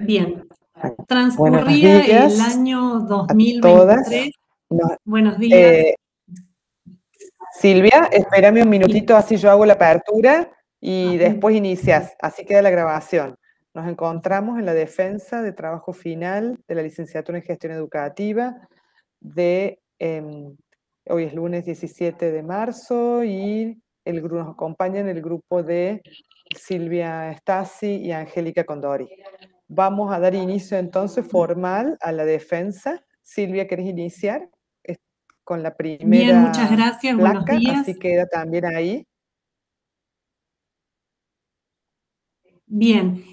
Bien, Buenos transcurría el días año a todas. 2023. Buenos días. Silvia, espérame un minutito, así yo hago la apertura y después inicias. Así queda la grabación. Nos encontramos en la defensa de trabajo final de la licenciatura en Gestión Educativa hoy es lunes 17 de marzo y nos acompañan el grupo de Silvia Stasi y Angélica Condori. Vamos a dar inicio entonces formal a la defensa. Silvia, ¿querés iniciar con la primera Bien, muchas gracias, buenos placa? días. Así queda también ahí. Bien,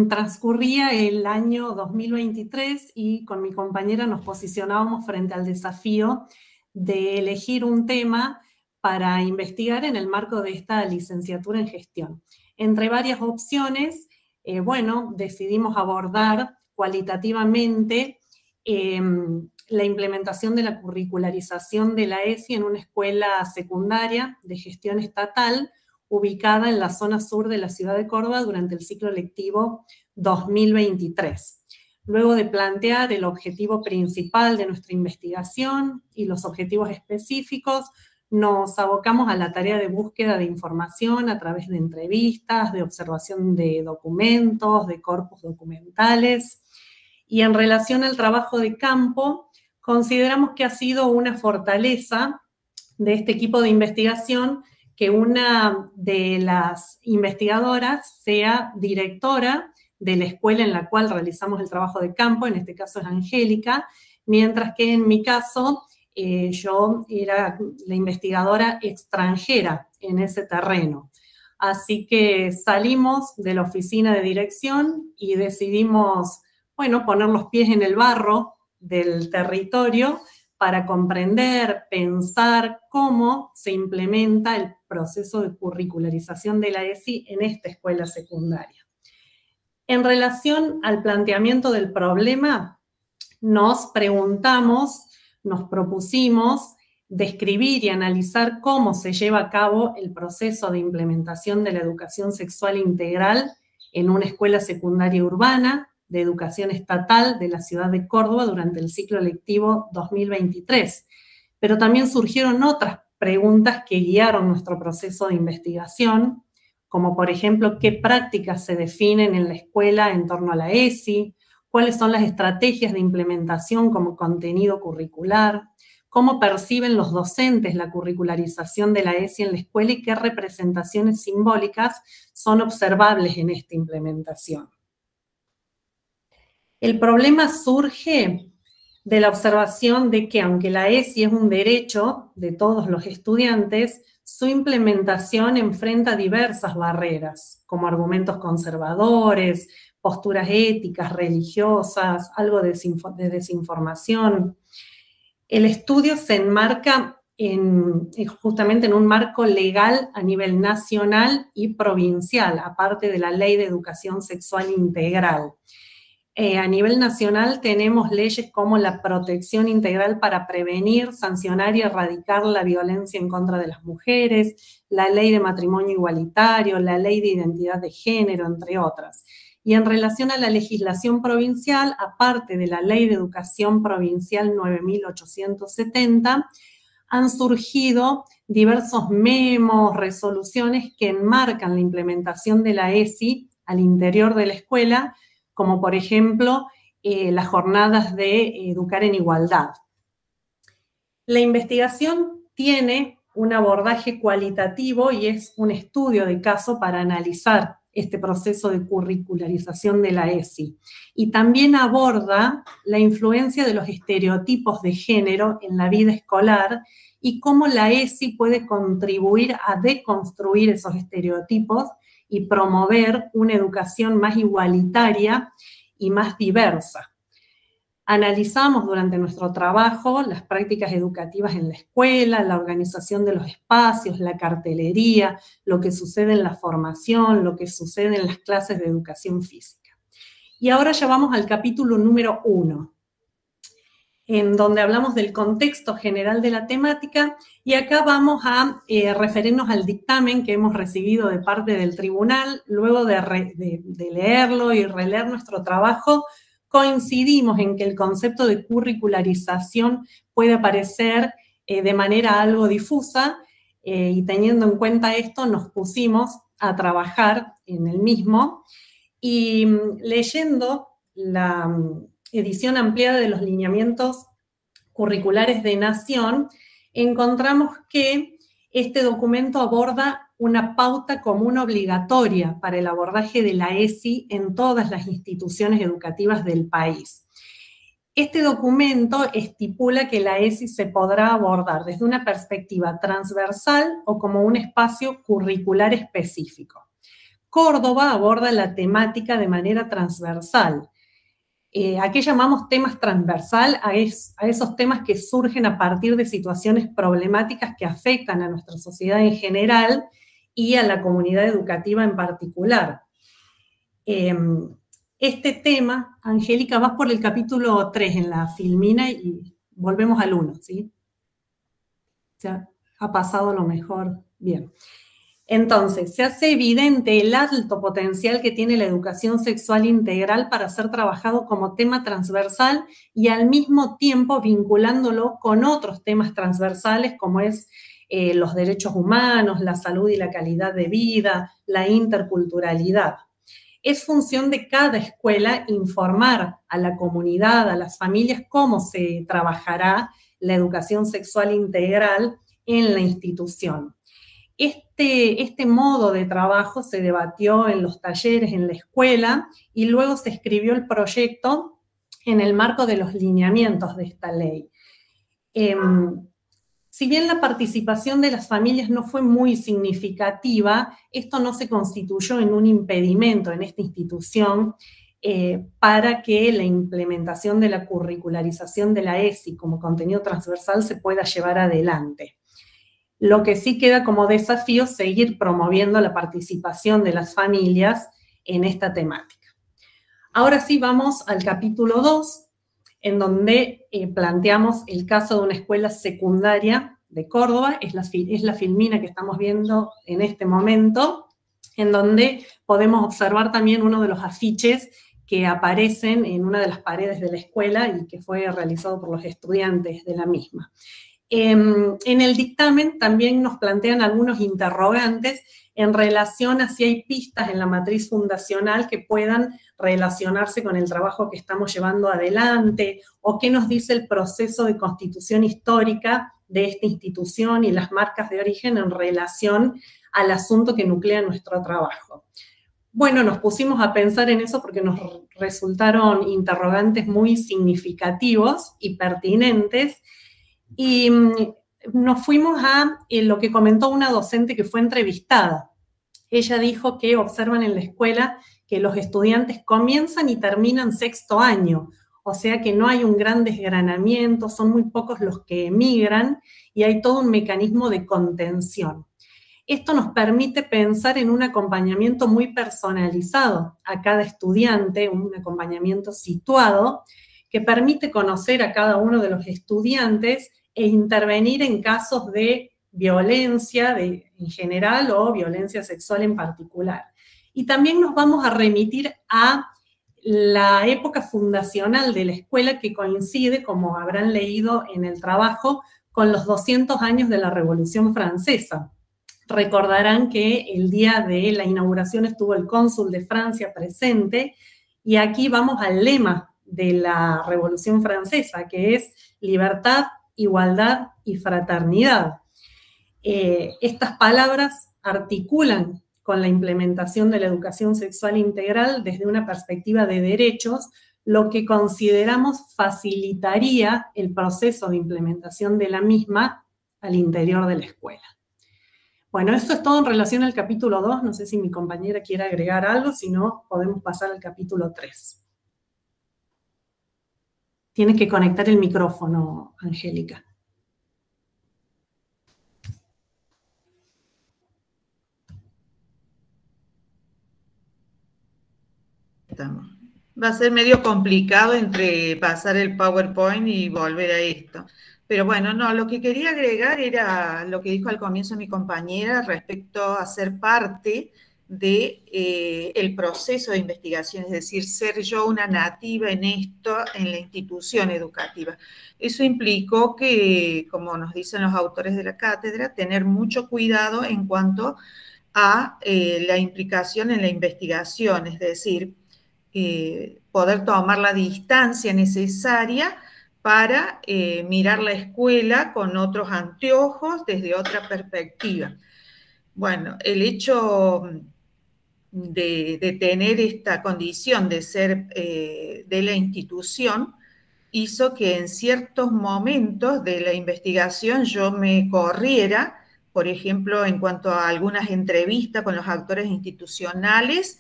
transcurría el año 2023 y con mi compañera nos posicionábamos frente al desafío de elegir un tema para investigar en el marco de esta licenciatura en gestión. Entre varias opciones, decidimos abordar cualitativamente la implementación de la curricularización de la ESI en una escuela secundaria de gestión estatal ubicada en la zona sur de la ciudad de Córdoba durante el ciclo lectivo 2023. Luego de plantear el objetivo principal de nuestra investigación y los objetivos específicos, nos abocamos a la tarea de búsqueda de información a través de entrevistas, de observación de documentos, de corpus documentales. Y en relación al trabajo de campo, consideramos que ha sido una fortaleza de este equipo de investigación que una de las investigadoras sea directora de la escuela en la cual realizamos el trabajo de campo, en este caso es Angélica, mientras que en mi caso yo era la investigadora extranjera en ese terreno. Así que salimos de la oficina de dirección y decidimos, poner los pies en el barro del territorio para comprender, pensar cómo se implementa el proceso de curricularización de la ESI en esta escuela secundaria. En relación al planteamiento del problema, nos propusimos describir y analizar cómo se lleva a cabo el proceso de implementación de la educación sexual integral en una escuela secundaria urbana de educación estatal de la ciudad de Córdoba durante el ciclo lectivo 2023. Pero también surgieron otras preguntas que guiaron nuestro proceso de investigación, como por ejemplo, ¿qué prácticas se definen en la escuela en torno a la ESI? ¿Cuáles son las estrategias de implementación como contenido curricular? ¿Cómo perciben los docentes la curricularización de la ESI en la escuela y qué representaciones simbólicas son observables en esta implementación? El problema surge de la observación de que aunque la ESI es un derecho de todos los estudiantes, su implementación enfrenta diversas barreras, como argumentos conservadores, posturas éticas, religiosas, algo de desinformación. El estudio se enmarca justamente en un marco legal a nivel nacional y provincial, aparte de la Ley de Educación Sexual Integral. A nivel nacional tenemos leyes como la protección integral para prevenir, sancionar y erradicar la violencia en contra de las mujeres, la ley de matrimonio igualitario, la ley de identidad de género, entre otras. Y en relación a la legislación provincial, aparte de la Ley de Educación Provincial 9870, han surgido diversos memos, resoluciones que enmarcan la implementación de la ESI al interior de la escuela, como por ejemplo las jornadas de Educar en Igualdad. La investigación tiene un abordaje cualitativo y es un estudio de caso para analizar este proceso de curricularización de la ESI. Y también aborda la influencia de los estereotipos de género en la vida escolar y cómo la ESI puede contribuir a deconstruir esos estereotipos y promover una educación más igualitaria y más diversa. Analizamos durante nuestro trabajo las prácticas educativas en la escuela, la organización de los espacios, la cartelería, lo que sucede en la formación, lo que sucede en las clases de educación física. Y ahora ya vamos al capítulo número 1. en donde hablamos del contexto general de la temática, y acá vamos a referirnos al dictamen que hemos recibido de parte del tribunal. Luego de leerlo y releer nuestro trabajo, coincidimos en que el concepto de curricularización puede aparecer de manera algo difusa, y teniendo en cuenta esto nos pusimos a trabajar en el mismo, y leyendo la edición ampliada de los lineamientos curriculares de Nación, encontramos que este documento aborda una pauta común obligatoria para el abordaje de la ESI en todas las instituciones educativas del país. Este documento estipula que la ESI se podrá abordar desde una perspectiva transversal o como un espacio curricular específico. Córdoba aborda la temática de manera transversal. ¿A qué llamamos temas transversal? A esos temas que surgen a partir de situaciones problemáticas que afectan a nuestra sociedad en general y a la comunidad educativa en particular. Este tema, Angélica, vas por el capítulo 3 en la filmina y volvemos al 1, ¿sí? O sea, ha pasado lo mejor. Bien. Entonces, se hace evidente el alto potencial que tiene la educación sexual integral para ser trabajado como tema transversal y al mismo tiempo vinculándolo con otros temas transversales como es los derechos humanos, la salud y la calidad de vida, la interculturalidad. Es función de cada escuela informar a la comunidad, a las familias, cómo se trabajará la educación sexual integral en la institución. Este modo de trabajo se debatió en los talleres, en la escuela, y luego se escribió el proyecto en el marco de los lineamientos de esta ley. Si bien la participación de las familias no fue muy significativa, esto no se constituyó en un impedimento en esta institución para que la implementación de la curricularización de la ESI como contenido transversal se pueda llevar adelante. Lo que sí queda como desafío es seguir promoviendo la participación de las familias en esta temática. Ahora sí vamos al capítulo 2, en donde planteamos el caso de una escuela secundaria de Córdoba, es la filmina que estamos viendo en este momento, en donde podemos observar también uno de los afiches que aparecen en una de las paredes de la escuela y que fue realizado por los estudiantes de la misma. En el dictamen también nos plantean algunos interrogantes en relación a si hay pistas en la matriz fundacional que puedan relacionarse con el trabajo que estamos llevando adelante, o qué nos dice el proceso de constitución histórica de esta institución y las marcas de origen en relación al asunto que nuclea nuestro trabajo. Bueno, nos pusimos a pensar en eso porque nos resultaron interrogantes muy significativos y pertinentes, y nos fuimos a lo que comentó una docente que fue entrevistada. Ella dijo que observan en la escuela que los estudiantes comienzan y terminan sexto año, o sea que no hay un gran desgranamiento, son muy pocos los que emigran y hay todo un mecanismo de contención. Esto nos permite pensar en un acompañamiento muy personalizado a cada estudiante, un acompañamiento situado, que permite conocer a cada uno de los estudiantes e intervenir en casos de violencia en general o violencia sexual en particular. Y también nos vamos a remitir a la época fundacional de la escuela, que coincide, como habrán leído en el trabajo, con los 200 años de la Revolución Francesa. Recordarán que el día de la inauguración estuvo el cónsul de Francia presente, y aquí vamos al lema de la Revolución Francesa, que es libertad, igualdad y fraternidad. Estas palabras articulan con la implementación de la educación sexual integral desde una perspectiva de derechos, lo que consideramos facilitaría el proceso de implementación de la misma al interior de la escuela. Bueno, esto es todo en relación al capítulo 2. No sé si mi compañera quiere agregar algo, si no, podemos pasar al capítulo 3. Tienes que conectar el micrófono, Angélica. Estamos. Va a ser medio complicado entre pasar el PowerPoint y volver a esto. Pero bueno, no, lo que quería agregar era lo que dijo al comienzo mi compañera respecto a ser parte de el proceso de investigación, es decir, ser yo una nativa en esto, en la institución educativa. Eso implicó que, como nos dicen los autores de la cátedra, tener mucho cuidado en cuanto a la implicación en la investigación, es decir, poder tomar la distancia necesaria para mirar la escuela con otros anteojos, desde otra perspectiva. Bueno, el hecho de tener esta condición de ser de la institución hizo que en ciertos momentos de la investigación yo me corriera, por ejemplo, en cuanto a algunas entrevistas con los actores institucionales,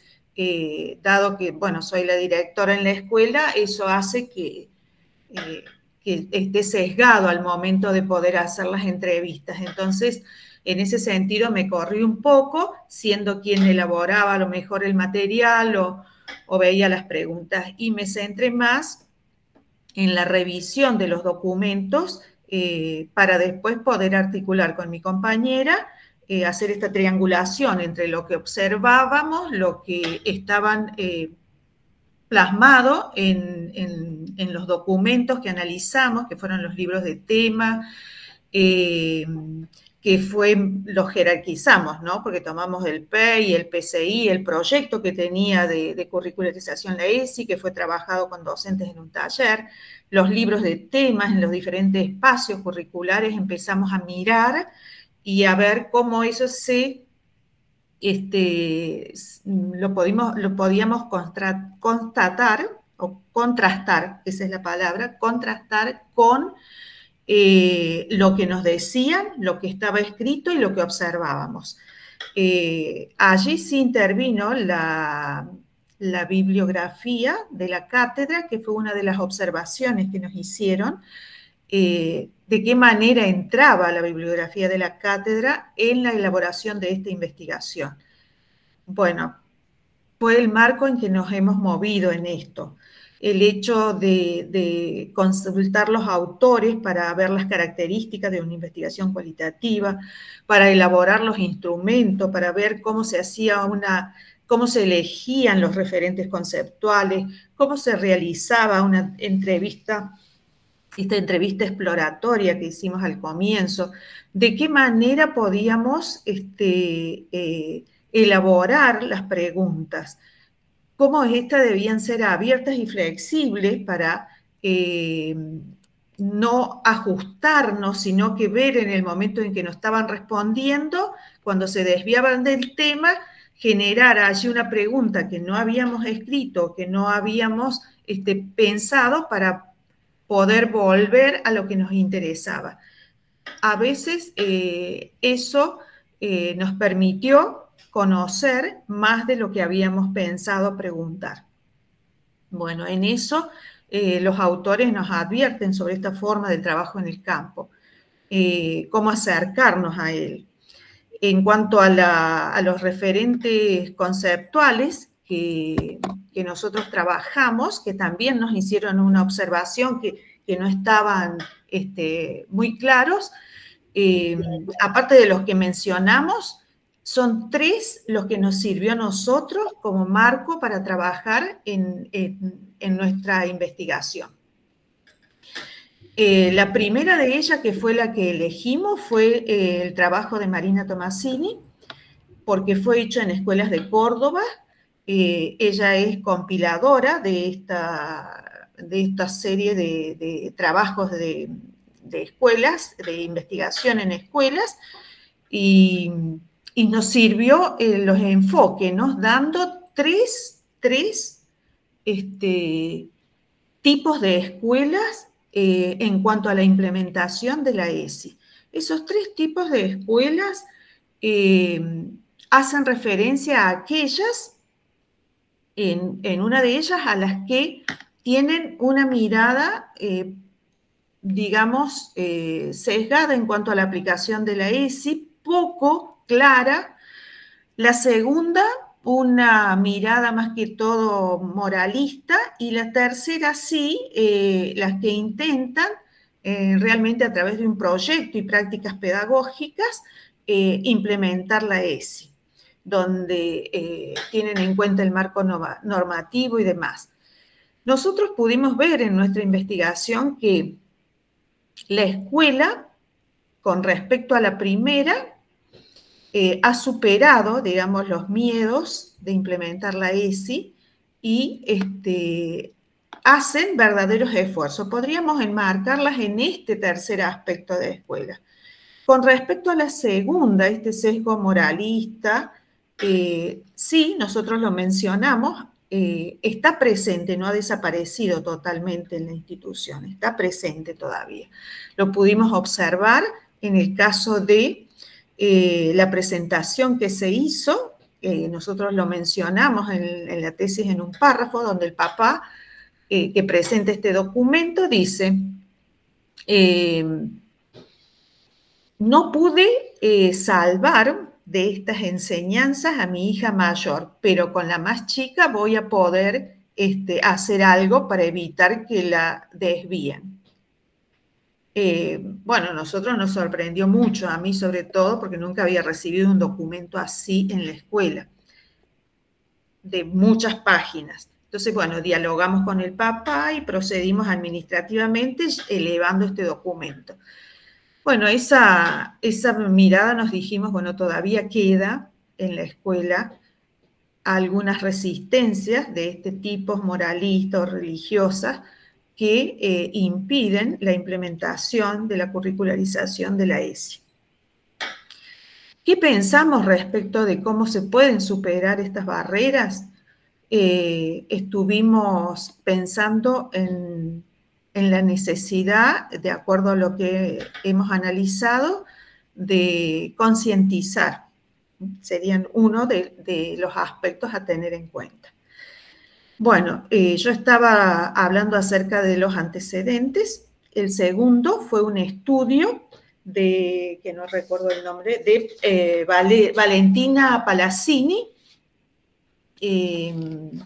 dado que, bueno, soy la directora en la escuela, eso hace que esté sesgado al momento de poder hacer las entrevistas. Entonces, en ese sentido me corrí un poco, siendo quien elaboraba a lo mejor el material o veía las preguntas, y me centré más en la revisión de los documentos para después poder articular con mi compañera, hacer esta triangulación entre lo que observábamos, lo que estaban plasmado en los documentos que analizamos, que fueron los libros de tema, que los jerarquizamos, ¿no? Porque tomamos el PEI, el PCI, el proyecto que tenía de curricularización la ESI, que fue trabajado con docentes en un taller, los libros de temas en los diferentes espacios curriculares, empezamos a mirar y a ver cómo eso lo podíamos constatar, o contrastar, esa es la palabra, contrastar con lo que nos decían, lo que estaba escrito y lo que observábamos. Allí sí intervino la bibliografía de la cátedra, que fue una de las observaciones que nos hicieron, de qué manera entraba la bibliografía de la cátedra en la elaboración de esta investigación. Bueno, fue el marco en que nos hemos movido en esto. El hecho de consultar los autores para ver las características de una investigación cualitativa, para elaborar los instrumentos, para ver cómo se hacía cómo se elegían los referentes conceptuales, cómo se realizaba una entrevista, esta entrevista exploratoria que hicimos al comienzo, de qué manera podíamos elaborar las preguntas, cómo estas debían ser abiertas y flexibles para no ajustarnos, sino que ver en el momento en que nos estaban respondiendo, cuando se desviaban del tema, generar allí una pregunta que no habíamos escrito, que no habíamos pensado para poder volver a lo que nos interesaba. A veces eso nos permitió conocer más de lo que habíamos pensado preguntar. Bueno, en eso los autores nos advierten sobre esta forma de trabajo en el campo, cómo acercarnos a él. En cuanto a los referentes conceptuales que nosotros trabajamos, que también nos hicieron una observación que no estaban muy claros, aparte de los que mencionamos, son 3 los que nos sirvió a nosotros como marco para trabajar en nuestra investigación. La primera de ellas, que fue la que elegimos, fue el trabajo de Marina Tomasini, porque fue hecho en escuelas de Córdoba. Ella es compiladora de esta serie de trabajos de escuelas, de investigación en escuelas, y nos sirvió los enfoques, ¿no? Dando tres tipos de escuelas en cuanto a la implementación de la ESI. Esos 3 tipos de escuelas hacen referencia a aquellas, en una de ellas, a las que tienen una mirada, digamos, sesgada en cuanto a la aplicación de la ESI, poco clara. La segunda una mirada más que todo moralista, y la tercera sí, las que intentan realmente a través de un proyecto y prácticas pedagógicas implementar la ESI, donde tienen en cuenta el marco normativo y demás. Nosotros pudimos ver en nuestra investigación que la escuela, con respecto a la primera, ha superado, digamos, los miedos de implementar la ESI y hacen verdaderos esfuerzos. Podríamos enmarcarlas en este tercer aspecto de escuela. Con respecto a la segunda, este sesgo moralista, sí, nosotros lo mencionamos, está presente, no ha desaparecido totalmente en la institución, está presente todavía. Lo pudimos observar en el caso de la presentación que se hizo, nosotros lo mencionamos en la tesis en un párrafo, donde el papá que presenta este documento dice: no pude salvar de estas enseñanzas a mi hija mayor, pero con la más chica voy a poder hacer algo para evitar que la desvíen. Bueno, a nosotros nos sorprendió mucho, a mí sobre todo, porque nunca había recibido un documento así en la escuela, de muchas páginas. Entonces, bueno, dialogamos con el papá y procedimos administrativamente elevando este documento. Bueno, esa mirada nos dijimos, bueno, todavía queda en la escuela algunas resistencias de este tipo, moralistas o religiosas, que impiden la implementación de la curricularización de la ESI. ¿Qué pensamos respecto de cómo se pueden superar estas barreras? Estuvimos pensando en la necesidad, de acuerdo a lo que hemos analizado, de concientizar. Serían uno de los aspectos a tener en cuenta. Bueno, yo estaba hablando acerca de los antecedentes. El segundo fue un estudio de, que no recuerdo el nombre, de Valentina Palazzini. Ella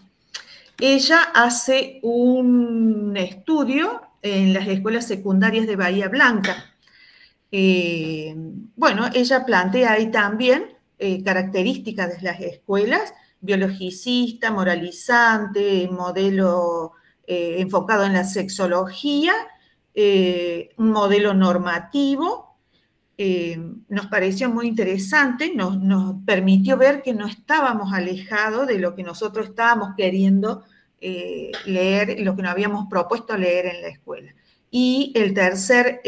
hace un estudio en las escuelas secundarias de Bahía Blanca. Bueno, ella plantea ahí también características de las escuelas: biologicista, moralizante, modelo enfocado en la sexología, un modelo normativo. Nos pareció muy interesante, nos permitió ver que no estábamos alejados de lo que nosotros estábamos queriendo leer, lo que nos habíamos propuesto leer en la escuela. Y el tercer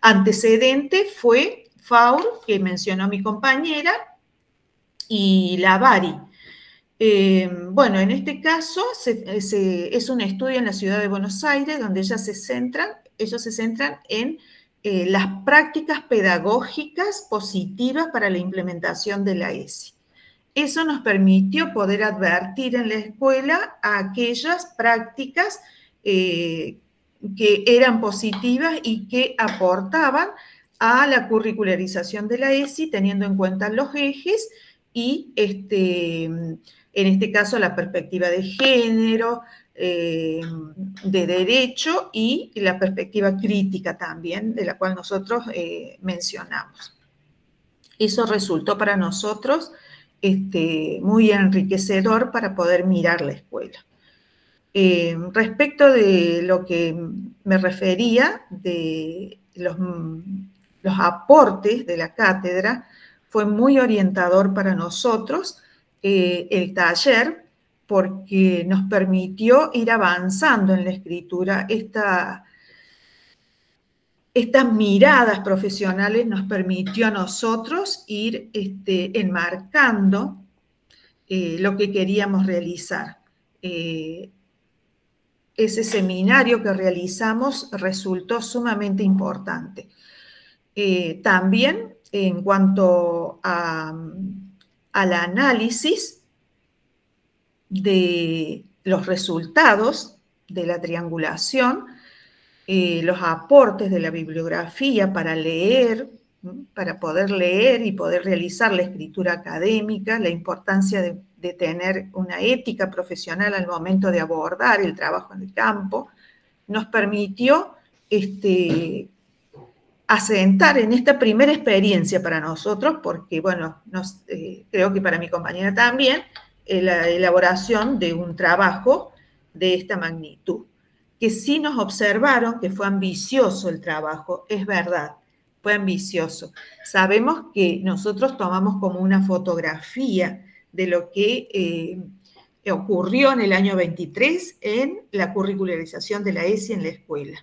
antecedente fue Faur, que mencionó mi compañera, y Lavari. Bueno, en este caso es un estudio en la ciudad de Buenos Aires, donde ellos se centran en las prácticas pedagógicas positivas para la implementación de la ESI. Eso nos permitió poder advertir en la escuela a aquellas prácticas que eran positivas y que aportaban a la curricularización de la ESI, teniendo en cuenta los ejes y, en este caso, la perspectiva de género, de derecho y la perspectiva crítica también, de la cual nosotros mencionamos. Eso resultó para nosotros muy enriquecedor para poder mirar la escuela. Respecto de lo que me refería, de los aportes de la cátedra, fue muy orientador para nosotros el taller, porque nos permitió ir avanzando en la escritura. Estas miradas profesionales nos permitió a nosotros ir enmarcando lo que queríamos realizar. Ese seminario que realizamos resultó sumamente importante. También en cuanto al análisis de los resultados de la triangulación, los aportes de la bibliografía para leer para poder leer y poder realizar la escritura académica, la importancia de tener una ética profesional al momento de abordar el trabajo en el campo, nos permitió asentar en esta primera experiencia para nosotros, porque, bueno, creo que para mi compañera también, la elaboración de un trabajo de esta magnitud. Que sí nos observaron que fue ambicioso el trabajo, es verdad, fue ambicioso. Sabemos que nosotros tomamos como una fotografía de lo que ocurrió en el año 23 en la curricularización de la ESI en la escuela.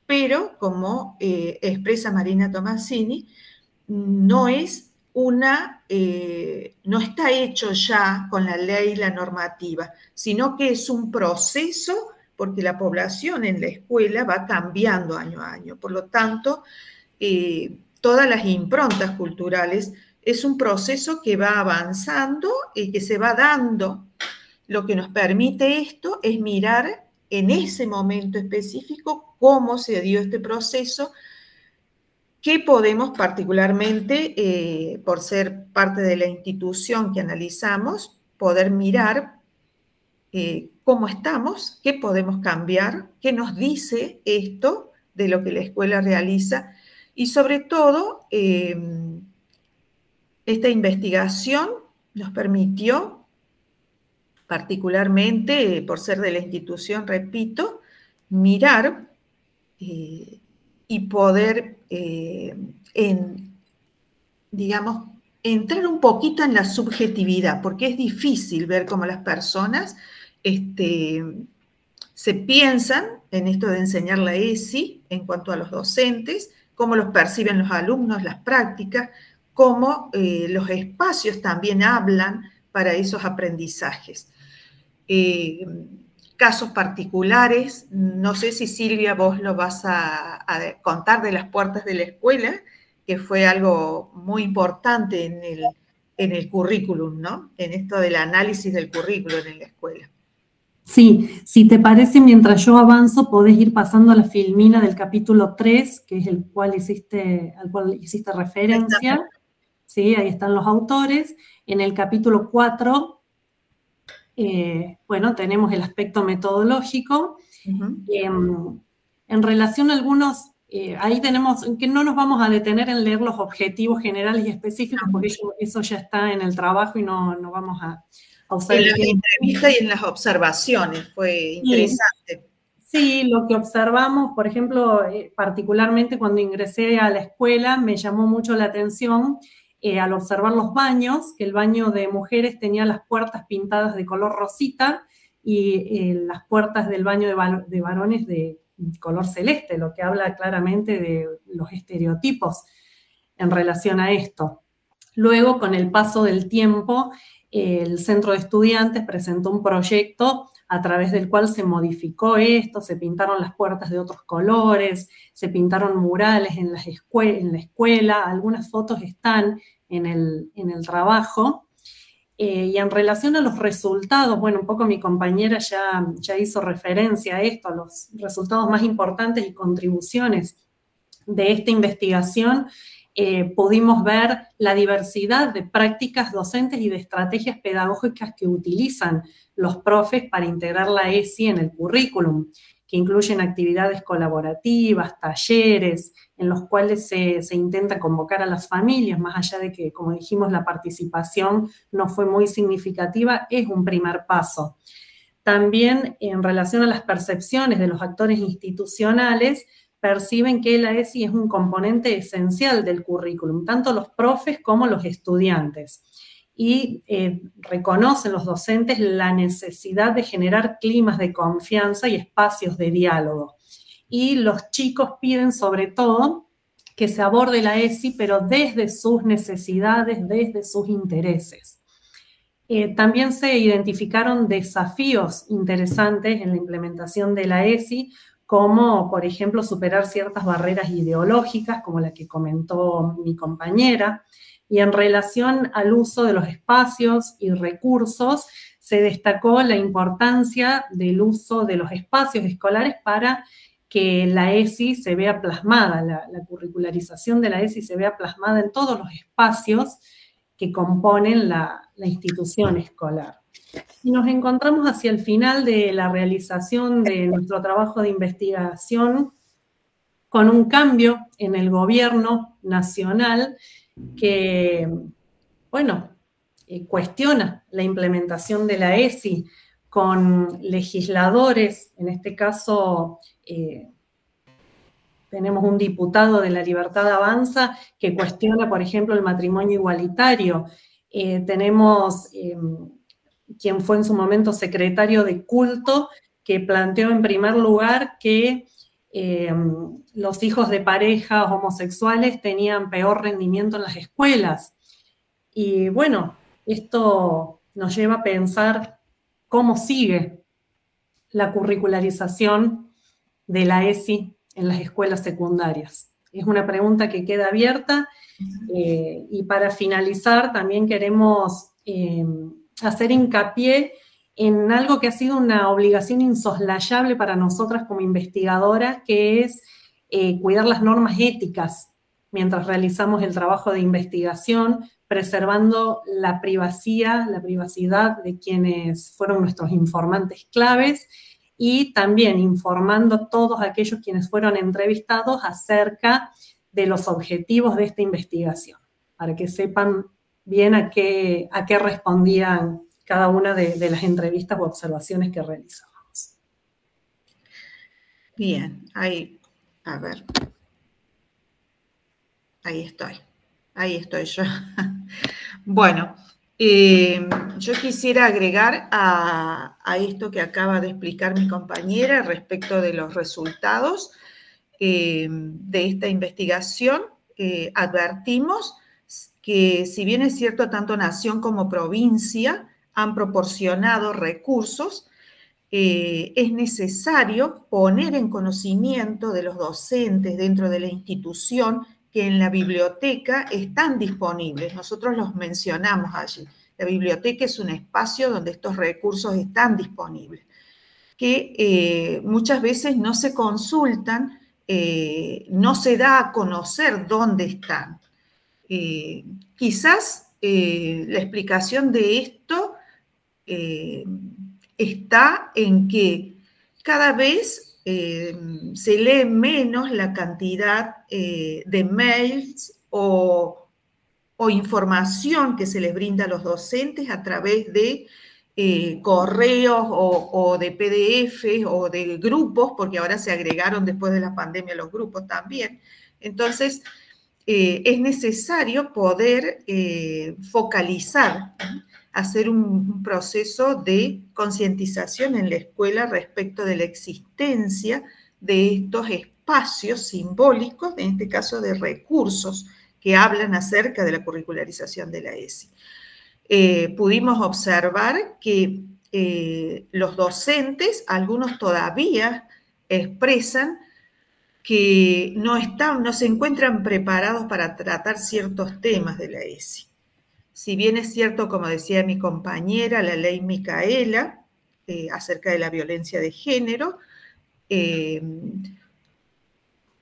Pero, como expresa Marina Tomasini, no está hecho ya con la ley, la normativa, sino que es un proceso porque la población en la escuela va cambiando año a año. Por lo tanto, todas las improntas culturales es un proceso que va avanzando y que se va dando. Lo que nos permite esto es mirar en ese momento específico cómo se dio este proceso, que podemos particularmente, por ser parte de la institución que analizamos, poder mirar cómo estamos, qué podemos cambiar, qué nos dice esto de lo que la escuela realiza y sobre todo esta investigación nos permitió, particularmente por ser de la institución, repito, mirar y poder, digamos, entrar un poquito en la subjetividad, porque es difícil ver cómo las personas se piensan en esto de enseñar la ESI en cuanto a los docentes, cómo los perciben los alumnos, las prácticas, cómo los espacios también hablan para esos aprendizajes. Casos particulares, no sé si Silvia vos lo vas a contar de las puertas de la escuela, que fue algo muy importante en el currículum, ¿no? En esto del análisis del currículum en la escuela. Sí, si te parece, mientras yo avanzo, podés ir pasando a la filmina del capítulo 3, que es al cual hiciste referencia. Sí, ahí están los autores. En el capítulo 4, bueno, tenemos el aspecto metodológico. En relación a algunos, ahí tenemos, que no nos vamos a detener en leer los objetivos generales y específicos, porque eso ya está en el trabajo y no vamos a usar en las entrevistas y en las observaciones, fue interesante. Sí, lo que observamos, por ejemplo, particularmente cuando ingresé a la escuela, me llamó mucho la atención al observar los baños, que el baño de mujeres tenía las puertas pintadas de color rosita y las puertas del baño de varones de color celeste, lo que habla claramente de los estereotipos en relación a esto. Luego, con el paso del tiempo, el centro de estudiantes presentó un proyecto a través del cual se modificó esto, se pintaron las puertas de otros colores, se pintaron murales en la escuela, algunas fotos están en el trabajo. Y en relación a los resultados, bueno, un poco mi compañera ya hizo referencia a esto, a los resultados más importantes y contribuciones de esta investigación. Pudimos ver la diversidad de prácticas docentes y de estrategias pedagógicas que utilizan los profes para integrar la ESI en el currículum, que incluyen actividades colaborativas, talleres, en los cuales se intenta convocar a las familias, más allá de que, como dijimos, la participación no fue muy significativa, es un primer paso. También, en relación a las percepciones de los actores institucionales, perciben que la ESI es un componente esencial del currículum, tanto los profes como los estudiantes. Y reconocen los docentes la necesidad de generar climas de confianza y espacios de diálogo. Y los chicos piden sobre todo que se aborde la ESI, pero desde sus necesidades, desde sus intereses. También se identificaron desafíos interesantes en la implementación de la ESI, como, por ejemplo, superar ciertas barreras ideológicas, como la que comentó mi compañera, y en relación al uso de los espacios y recursos, se destacó la importancia del uso de los espacios escolares para que la ESI se vea plasmada, la curricularización de la ESI se vea plasmada en todos los espacios que componen la institución escolar. Y nos encontramos hacia el final de la realización de nuestro trabajo de investigación con un cambio en el gobierno nacional que, bueno, cuestiona la implementación de la ESI con legisladores, en este caso tenemos un diputado de La Libertad Avanza que cuestiona, por ejemplo, el matrimonio igualitario. Tenemos quien fue en su momento secretario de culto, que planteó en primer lugar que los hijos de parejas homosexuales tenían peor rendimiento en las escuelas. Y bueno, esto nos lleva a pensar cómo sigue la curricularización de la ESI en las escuelas secundarias. Es una pregunta que queda abierta y para finalizar también queremos hacer hincapié en algo que ha sido una obligación insoslayable para nosotras como investigadoras, que es cuidar las normas éticas mientras realizamos el trabajo de investigación, preservando la privacidad de quienes fueron nuestros informantes claves y también informando a todos aquellos quienes fueron entrevistados acerca de los objetivos de esta investigación, para que sepan bien a qué respondían cada una de las entrevistas u observaciones que realizamos. Bien, ahí, a ver. Ahí estoy yo. Bueno, yo quisiera agregar a esto que acaba de explicar mi compañera respecto de los resultados de esta investigación. Advertimos que, si bien es cierto, tanto nación como provincia han proporcionado recursos, es necesario poner en conocimiento de los docentes dentro de la institución que en la biblioteca están disponibles. Nosotros los mencionamos allí. La biblioteca es un espacio donde estos recursos están disponibles, que muchas veces no se consultan, no se da a conocer dónde están. Quizás la explicación de esto está en que cada vez se lee menos la cantidad de mails o información que se les brinda a los docentes a través de correos o de PDF o de grupos, porque ahora se agregaron después de la pandemia los grupos también. Entonces, es necesario poder focalizar, hacer un proceso de concientización en la escuela respecto de la existencia de estos espacios simbólicos, en este caso de recursos, que hablan acerca de la curricularización de la ESI. Pudimos observar que los docentes, algunos todavía expresan que no se encuentran preparados para tratar ciertos temas de la ESI. Si bien es cierto, como decía mi compañera, la ley Micaela, acerca de la violencia de género,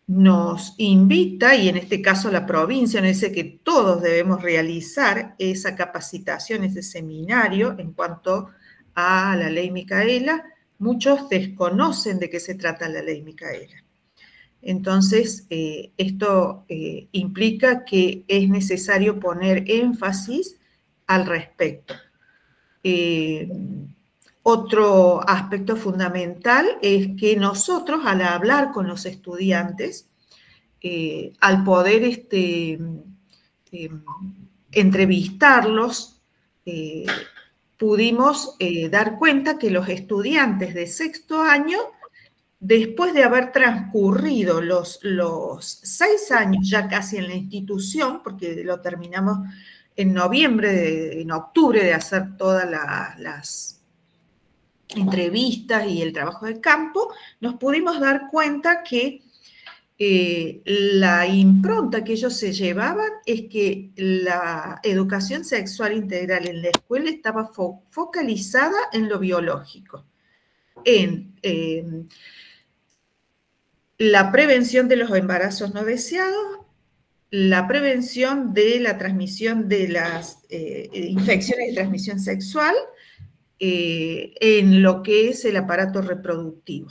nos invita, y en este caso la provincia nos dice que todos debemos realizar esa capacitación, ese seminario en cuanto a la ley Micaela. Muchos desconocen de qué se trata la ley Micaela. Entonces, esto implica que es necesario poner énfasis al respecto. Otro aspecto fundamental es que nosotros, al hablar con los estudiantes, al poder entrevistarlos, pudimos dar cuenta que los estudiantes de sexto año, después de haber transcurrido los 6 años ya casi en la institución, porque lo terminamos en octubre de hacer todas las entrevistas y el trabajo de campo, nos pudimos dar cuenta que la impronta que ellos se llevaban es que la educación sexual integral en la escuela estaba focalizada en lo biológico, en la prevención de los embarazos no deseados, la prevención de la transmisión de las infecciones de transmisión sexual en lo que es el aparato reproductivo.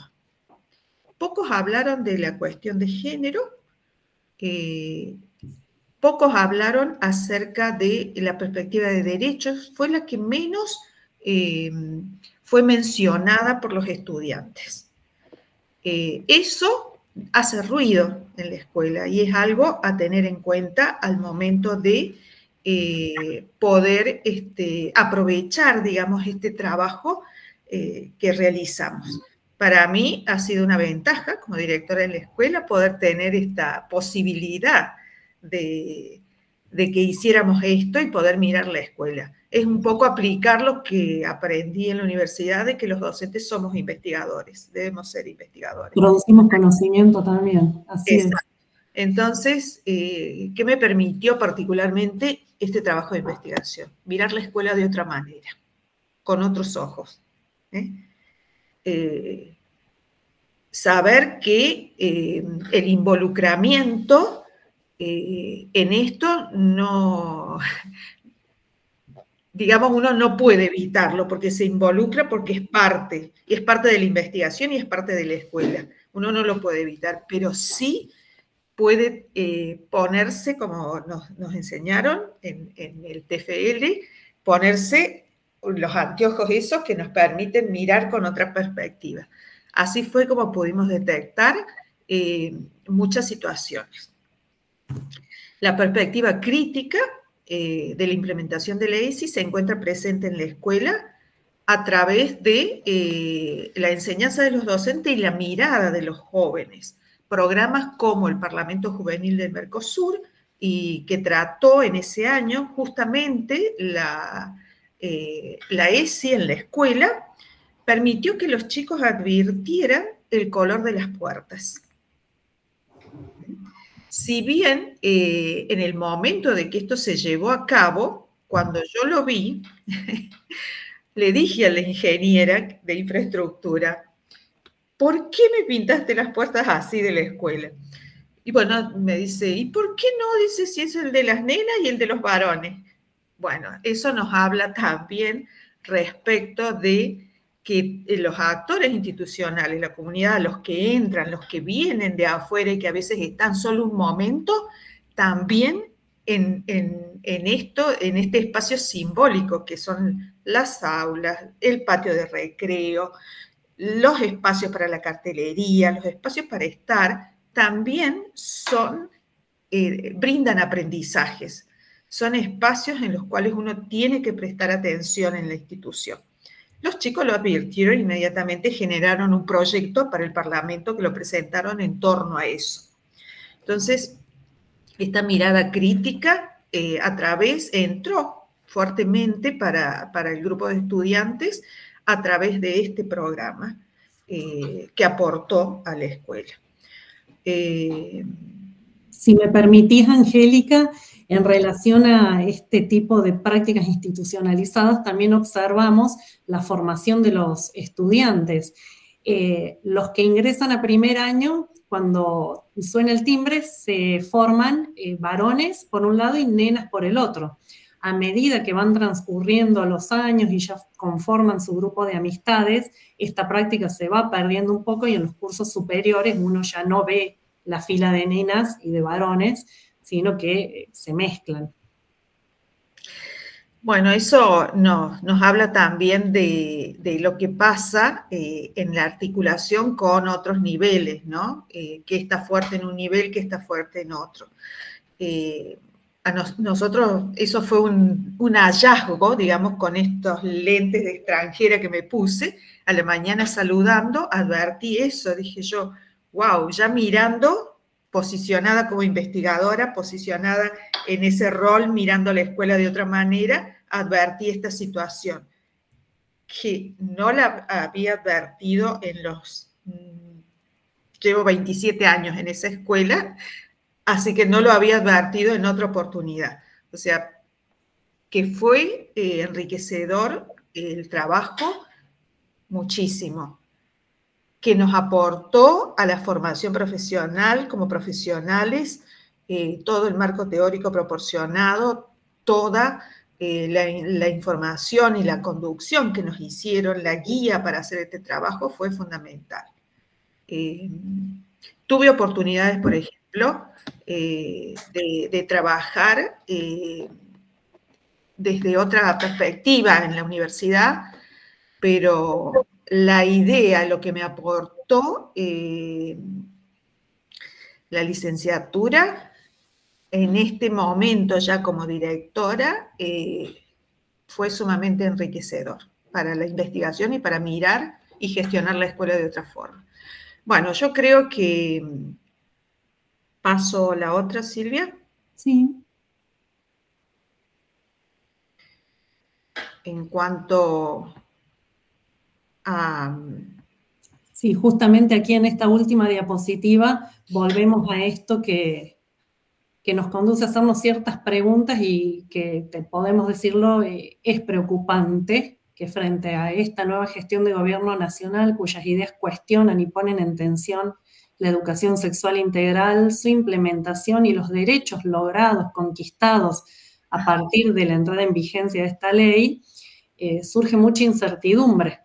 Pocos hablaron de la cuestión de género, pocos hablaron acerca de la perspectiva de derechos, fue la que menos fue mencionada por los estudiantes. Eso hace ruido en la escuela y es algo a tener en cuenta al momento de poder aprovechar, digamos, este trabajo que realizamos. Para mí ha sido una ventaja como directora de la escuela poder tener esta posibilidad de que hiciéramos esto y poder mirar la escuela. Es un poco aplicar lo que aprendí en la universidad de que los docentes somos investigadores, debemos ser investigadores. Producimos conocimiento también, así es. Entonces, ¿qué me permitió particularmente este trabajo de investigación? Mirar la escuela de otra manera, con otros ojos. Saber que el involucramiento en esto no, digamos, uno no puede evitarlo porque se involucra porque es parte, y es parte de la investigación y es parte de la escuela. Uno no lo puede evitar, pero sí puede ponerse, como nos enseñaron en el TFL, ponerse los anteojos esos que nos permiten mirar con otra perspectiva. Así fue como pudimos detectar muchas situaciones. La perspectiva crítica de la implementación de la ESI se encuentra presente en la escuela a través de la enseñanza de los docentes y la mirada de los jóvenes. Programas como el Parlamento Juvenil del Mercosur, y que trató en ese año justamente la ESI en la escuela, permitió que los chicos advirtieran el color de las puertas. Si bien en el momento de que esto se llevó a cabo, cuando yo lo vi, le dije a la ingeniera de infraestructura, ¿por qué me pintaste las puertas así de la escuela? Y bueno, me dice, ¿y por qué no? Dice, si es el de las nenas y el de los varones. Bueno, eso nos habla también respecto de que los actores institucionales, la comunidad, los que entran, los que vienen de afuera y que a veces están solo un momento, también en este espacio simbólico que son las aulas, el patio de recreo, los espacios para la cartelería, los espacios para estar, también brindan aprendizajes. Son espacios en los cuales uno tiene que prestar atención en la institución. Los chicos lo advirtieron inmediatamente, generaron un proyecto para el Parlamento que lo presentaron en torno a eso. Entonces, esta mirada crítica entró fuertemente para el grupo de estudiantes a través de este programa que aportó a la escuela. Si me permitís, Angélica, en relación a este tipo de prácticas institucionalizadas, también observamos la formación de los estudiantes. Los que ingresan a primer año, cuando suena el timbre, se forman varones por un lado y nenas por el otro. A medida que van transcurriendo los años y ya conforman su grupo de amistades, esta práctica se va perdiendo un poco y en los cursos superiores uno ya no ve la fila de nenas y de varones, sino que se mezclan. Bueno, eso nos habla también de lo que pasa en la articulación con otros niveles, ¿no? Que está fuerte en un nivel, que está fuerte en otro. Nosotros, eso fue un hallazgo, digamos, con estos lentes de extranjera que me puse, a la mañana saludando, advertí eso, dije yo, wow, ya mirando, posicionada como investigadora, posicionada en ese rol, mirando la escuela de otra manera, advertí esta situación, que no la había advertido llevo 27 años en esa escuela, así que no lo había advertido en otra oportunidad. O sea, que fue enriquecedor el trabajo muchísimo. que nos aportó a la formación profesional como profesionales, todo el marco teórico proporcionado, toda la información y la conducción que nos hicieron, la guía para hacer este trabajo fue fundamental. Tuve oportunidades, por ejemplo, de trabajar desde otra perspectiva en la universidad, pero la idea, lo que me aportó la licenciatura, en este momento ya como directora, fue sumamente enriquecedor para la investigación y para mirar y gestionar la escuela de otra forma. Bueno, yo creo que paso la otra, Silvia. Sí. En cuanto a... Sí, justamente aquí en esta última diapositiva volvemos a esto que nos conduce a hacernos ciertas preguntas y que, podemos decirlo, es preocupante que frente a esta nueva gestión de gobierno nacional, cuyas ideas cuestionan y ponen en tensión la educación sexual integral, su implementación y los derechos logrados, conquistados a partir de la entrada en vigencia de esta ley, surge mucha incertidumbre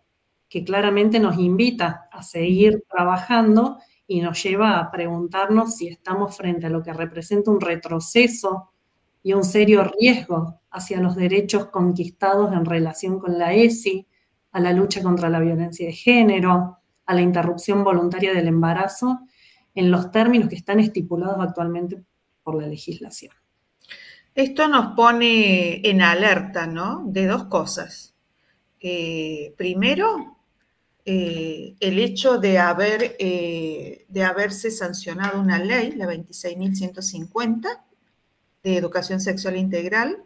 que claramente nos invita a seguir trabajando y nos lleva a preguntarnos si estamos frente a lo que representa un retroceso y un serio riesgo hacia los derechos conquistados en relación con la ESI, a la lucha contra la violencia de género, a la interrupción voluntaria del embarazo, en los términos que están estipulados actualmente por la legislación. Esto nos pone en alerta, ¿no?, de dos cosas. Primero, el hecho de haberse sancionado una ley, la 26.150, de educación sexual integral,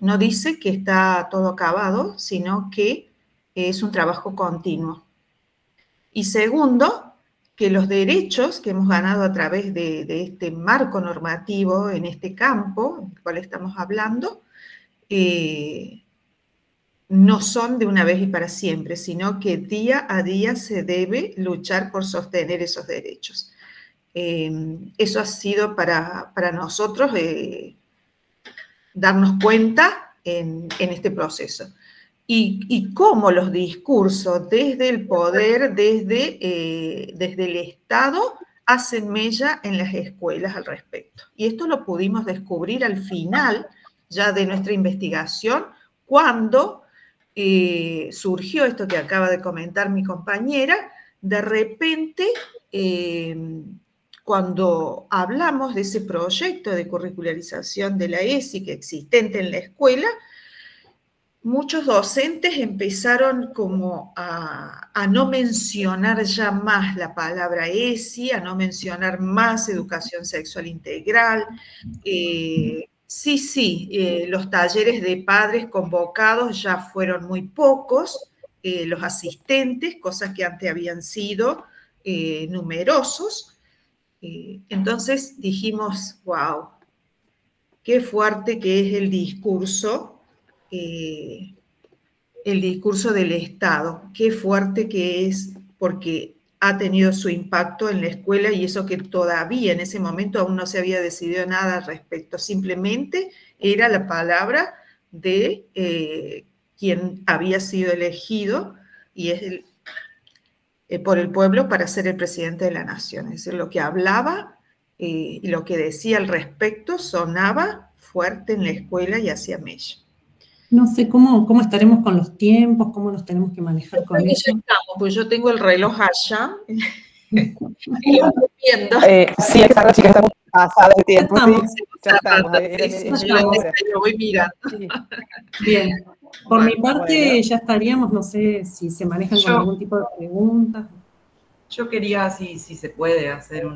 no dice que está todo acabado, sino que es un trabajo continuo. Y segundo, que los derechos que hemos ganado a través de este marco normativo en este campo, del cual estamos hablando, no son de una vez y para siempre, sino que día a día se debe luchar por sostener esos derechos. Eso ha sido para nosotros darnos cuenta en este proceso. Y cómo los discursos desde el poder, desde el Estado, hacen mella en las escuelas al respecto. Y esto lo pudimos descubrir al final ya de nuestra investigación, cuando surgió esto que acaba de comentar mi compañera. De repente, cuando hablamos de ese proyecto de curricularización de la ESI que existente en la escuela, muchos docentes empezaron como a no mencionar ya más la palabra ESI, a no mencionar más educación sexual integral. Los talleres de padres convocados ya fueron muy pocos, los asistentes, cosas que antes habían sido numerosos. Entonces dijimos, wow, qué fuerte que es el discurso del Estado, qué fuerte que es, porque ha tenido su impacto en la escuela, y eso que todavía en ese momento aún no se había decidido nada al respecto, simplemente era la palabra de quien había sido elegido y es por el pueblo para ser el presidente de la nación. Es decir, lo que hablaba y lo que decía al respecto sonaba fuerte en la escuela y hacía mella. No sé cómo estaremos con los tiempos, cómo nos tenemos que manejar con eso. Ya estamos, pues yo tengo el reloj allá y lo estoy viendo. Sí, exacto, chicas, estamos pasadas de tiempo. Ya estamos. Lo voy mirando. Sí. Bien. Por mi parte, ya estaríamos, no sé si se manejan con algún tipo de preguntas. Yo quería, si se puede, hacer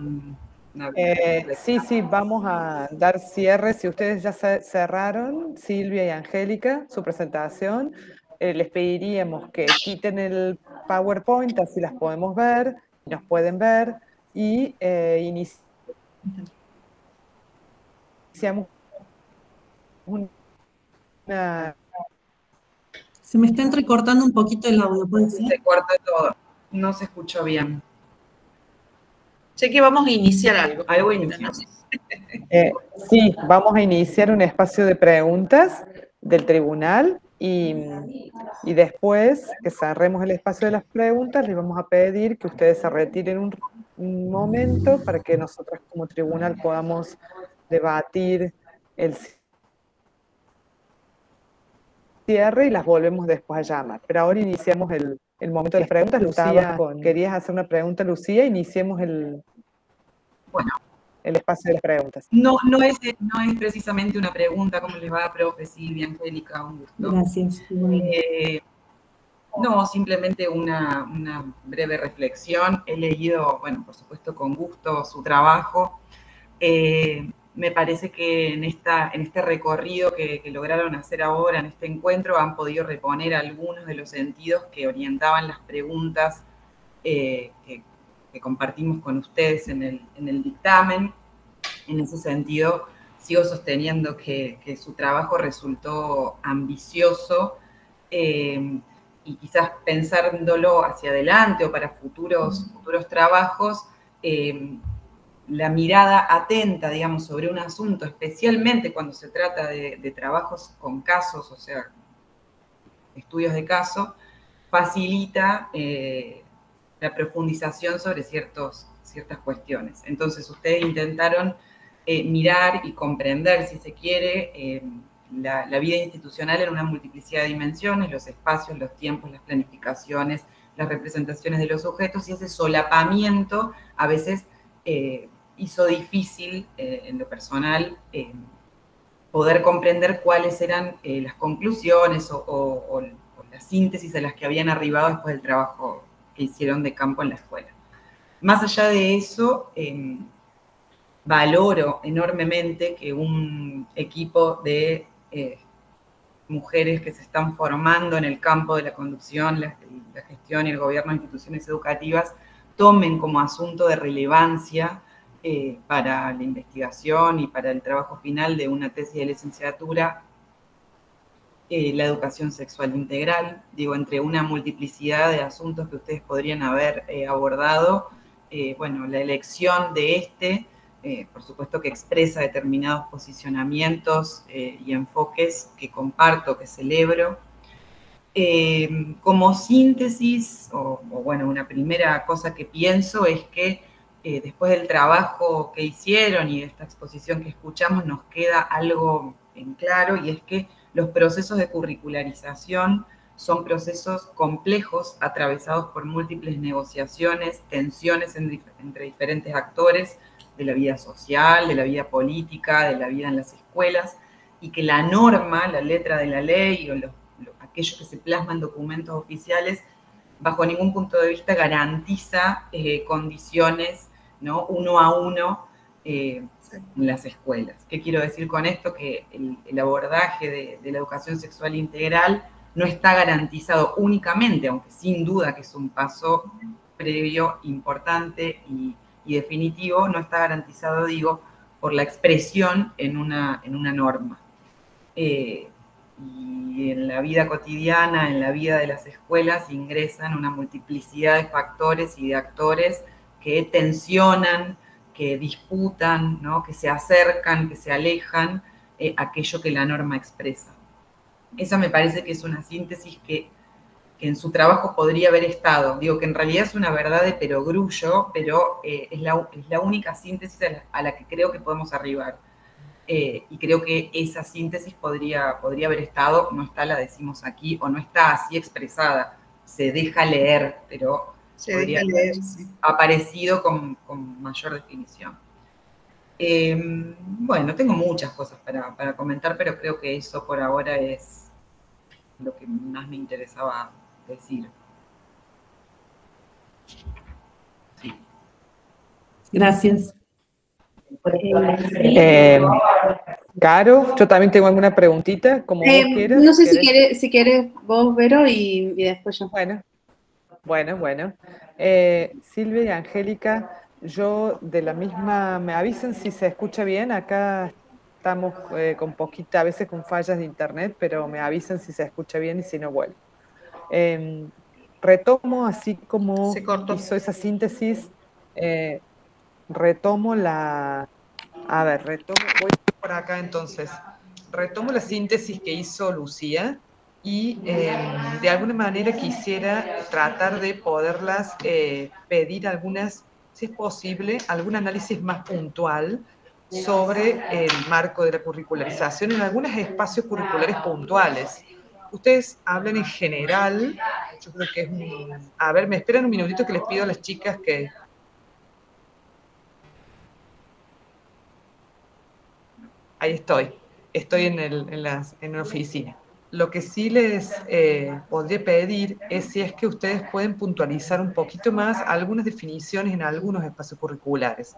sí, vamos a dar cierre. Si ustedes ya cerraron, Silvia y Angélica, su presentación, les pediríamos que quiten el PowerPoint, así las podemos ver, nos pueden ver, y iniciamos una... Se me está entrecortando un poquito el audio, ¿puede ser? Se corta todo. No se escuchó bien. Sé que vamos a iniciar algo. Algo iniciamos. Sí, vamos a iniciar un espacio de preguntas del tribunal y después que cerremos el espacio de las preguntas, les vamos a pedir que ustedes se retiren un momento para que nosotros como tribunal podamos debatir el cierre y las volvemos después a llamar. Pero ahora iniciamos el momento de las preguntas. Lucía, querías hacer una pregunta, Lucía, iniciemos el espacio de las preguntas. No es precisamente una pregunta, ¿cómo les va, profe Silvia, Angélica? Un gusto. Gracias. No, simplemente una breve reflexión. He leído, bueno, por supuesto, con gusto su trabajo. Me parece que en este recorrido que lograron hacer ahora, en este encuentro, han podido reponer algunos de los sentidos que orientaban las preguntas que compartimos con ustedes en el dictamen. En ese sentido, sigo sosteniendo que su trabajo resultó ambicioso y quizás pensándolo hacia adelante o para futuros trabajos, la mirada atenta, digamos, sobre un asunto, especialmente cuando se trata de trabajos con casos, o sea, estudios de caso, facilita la profundización sobre ciertas cuestiones. Entonces, ustedes intentaron mirar y comprender, si se quiere, la vida institucional en una multiplicidad de dimensiones, los espacios, los tiempos, las planificaciones, las representaciones de los sujetos, y ese solapamiento a veces hizo difícil, en lo personal, poder comprender cuáles eran las conclusiones o la síntesis a las que habían arribado después del trabajo que hicieron de campo en la escuela. Más allá de eso, valoro enormemente que un equipo de mujeres que se están formando en el campo de la conducción, la gestión y el gobierno de instituciones educativas tomen como asunto de relevancia para la investigación y para el trabajo final de una tesis de licenciatura la educación sexual integral. Digo, entre una multiplicidad de asuntos que ustedes podrían haber abordado, bueno, la elección de por supuesto que expresa determinados posicionamientos y enfoques que comparto, que celebro. Como síntesis, bueno, una primera cosa que pienso es que después del trabajo que hicieron y de esta exposición que escuchamos, nos queda algo en claro, y es que los procesos de curricularización son procesos complejos, atravesados por múltiples negociaciones, tensiones entre diferentes actores de la vida social, de la vida política, de la vida en las escuelas, y que la norma, la letra de la ley o aquello que se plasma en documentos oficiales, bajo ningún punto de vista garantiza condiciones, ¿no?, uno a uno en las escuelas. ¿Qué quiero decir con esto? Que el abordaje de la educación sexual integral no está garantizado únicamente, aunque sin duda que es un paso previo, importante y definitivo, no está garantizado, digo, por la expresión en una norma. Y en la vida cotidiana, en la vida de las escuelas, ingresan una multiplicidad de factores y de actores que tensionan, que disputan, ¿no?, que se acercan, que se alejan aquello que la norma expresa. Esa me parece que es una síntesis que en su trabajo podría haber estado. Digo que en realidad es una verdad de perogrullo, pero es la única síntesis a la que creo que podemos arribar. Y creo que esa síntesis podría haber estado, no está, la decimos aquí, o no está así expresada, se deja leer, pero podría haber aparecido con mayor definición. Bueno, tengo muchas cosas para comentar, pero creo que eso por ahora es lo que más me interesaba decir. Sí. Gracias. Caro, yo también tengo alguna preguntita, como vos quieras. No sé si querés vos, Vero, y después yo. Bueno. Silvia y Angélica, yo de la misma, me avisen si se escucha bien, acá estamos con poquita, a veces con fallas de internet, pero me avisen si se escucha bien y si no, bueno. retomo así como Se cortó. hizo esa síntesis, retomo la... A ver, voy por acá entonces. Retomo la síntesis que hizo Lucía y de alguna manera quisiera tratar de poderlas pedir algunas, si es posible, algún análisis más puntual sobre el marco de la curricularización en algunos espacios curriculares puntuales. Ustedes hablan en general, yo creo que es un... A ver, me esperan un minutito que les pido a las chicas que... Ahí estoy en la oficina. Lo que sí les podría pedir es si es que ustedes pueden puntualizar un poquito más algunas definiciones en algunos espacios curriculares,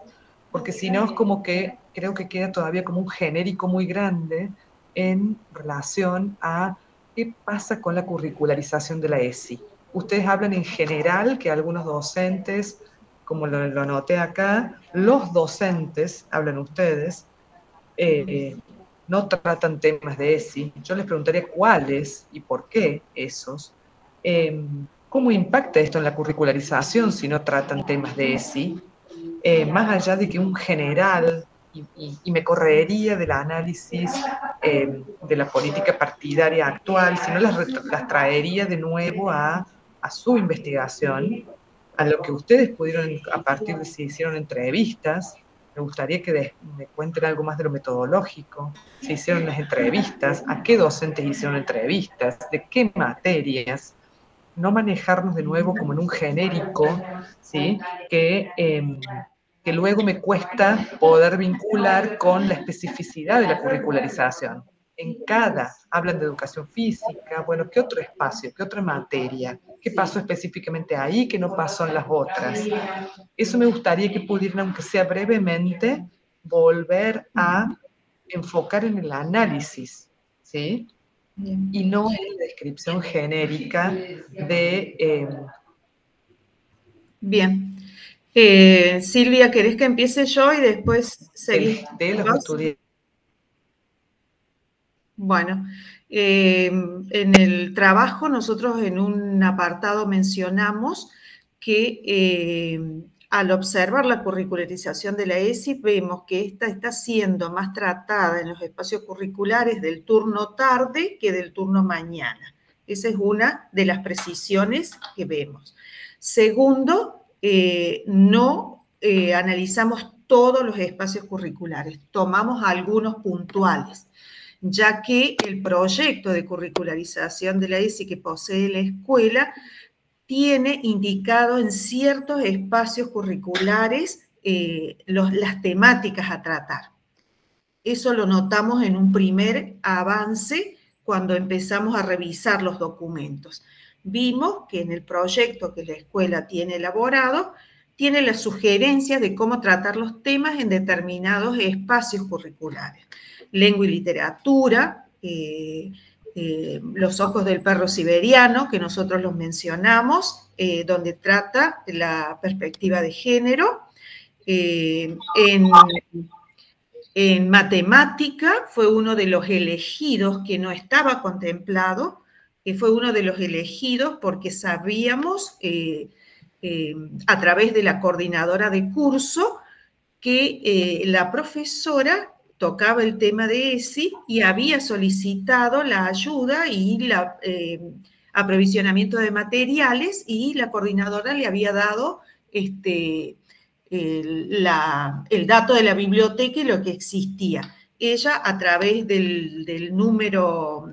porque si no es como que creo que queda todavía como un genérico muy grande en relación a qué pasa con la curricularización de la ESI. Ustedes hablan en general que algunos docentes, como lo anoté acá, los docentes, hablan ustedes, no tratan temas de ESI. Yo les preguntaría cuáles y por qué esos. ¿Cómo impacta esto en la curricularización si no tratan temas de ESI? Más allá de que un general, y me correría del análisis de la política partidaria actual, sino las traería de nuevo a su investigación, a lo que ustedes pudieron, a partir de si hicieron entrevistas. Me gustaría que me cuenten algo más de lo metodológico. Se hicieron las entrevistas, a qué docentes hicieron entrevistas, de qué materias. No manejarnos de nuevo como en un genérico, ¿sí? Que luego me cuesta poder vincular con la especificidad de la curricularización. En cada, hablan de educación física, bueno, ¿qué otro espacio, qué otra materia? ¿Qué pasó específicamente ahí que no pasó en las otras? Eso me gustaría que pudieran, aunque sea brevemente, volver a enfocar en el análisis, ¿sí? Y no en la descripción genérica de... Bien. Silvia, ¿querés que empiece yo y después seguís? de los estudiantes. Bueno, en el trabajo nosotros en un apartado mencionamos que al observar la curricularización de la ESI vemos que esta está siendo más tratada en los espacios curriculares del turno tarde que del turno mañana. Esa es una de las precisiones que vemos. Segundo, no analizamos todos los espacios curriculares, tomamos algunos puntuales, ya que el proyecto de curricularización de la ESI que posee la escuela tiene indicado en ciertos espacios curriculares las temáticas a tratar. Eso lo notamos en un primer avance cuando empezamos a revisar los documentos. Vimos que en el proyecto que la escuela tiene elaborado, tiene las sugerencias de cómo tratar los temas en determinados espacios curriculares. Lengua y literatura, los ojos del perro siberiano, que nosotros los mencionamos, donde trata la perspectiva de género. En matemática fue uno de los elegidos que no estaba contemplado, que fue uno de los elegidos porque sabíamos a través de la coordinadora de curso que la profesora tocaba el tema de ESI y había solicitado la ayuda y el aprovisionamiento de materiales y la coordinadora le había dado el dato de la biblioteca y lo que existía. Ella, a través del número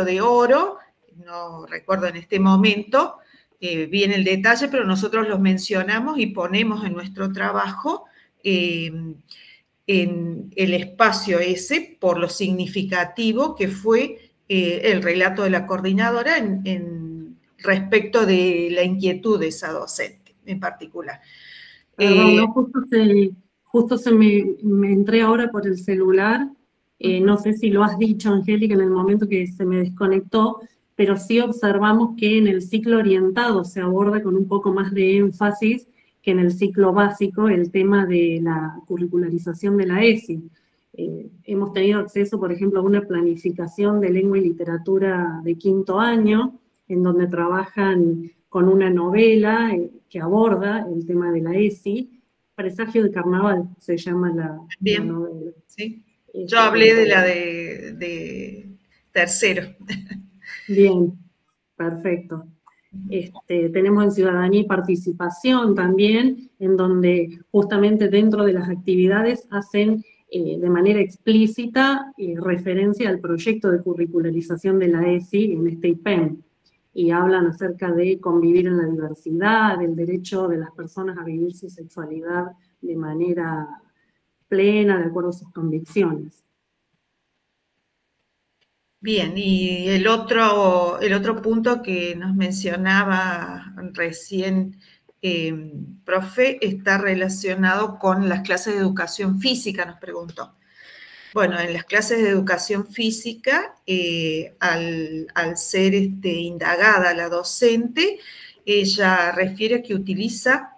de oro, no recuerdo en este momento bien el detalle, pero nosotros los mencionamos y ponemos en nuestro trabajo en el espacio ese por lo significativo que fue el relato de la coordinadora en respecto de la inquietud de esa docente en particular. Justo me entré ahora por el celular, no sé si lo has dicho, Angélica, en el momento que se me desconectó, pero sí observamos que en el ciclo orientado se aborda con un poco más de énfasis que en el ciclo básico el tema de la curricularización de la ESI. Hemos tenido acceso, por ejemplo, a una planificación de lengua y literatura de 5º año, en donde trabajan con una novela que aborda el tema de la ESI. Presagio de Carnaval se llama la Bien, novela. sí. Yo hablé de la de tercero. Bien, perfecto. Tenemos en Ciudadanía y Participación también, en donde justamente dentro de las actividades hacen de manera explícita referencia al proyecto de curricularización de la ESI en este IPEM, y hablan acerca de convivir en la diversidad, del derecho de las personas a vivir su sexualidad de manera plena, de acuerdo a sus convicciones. Bien, y el otro punto que nos mencionaba recién, profe, está relacionado con las clases de educación física, nos preguntó. Bueno, en las clases de educación física, al ser indagada la docente, ella refiere que utiliza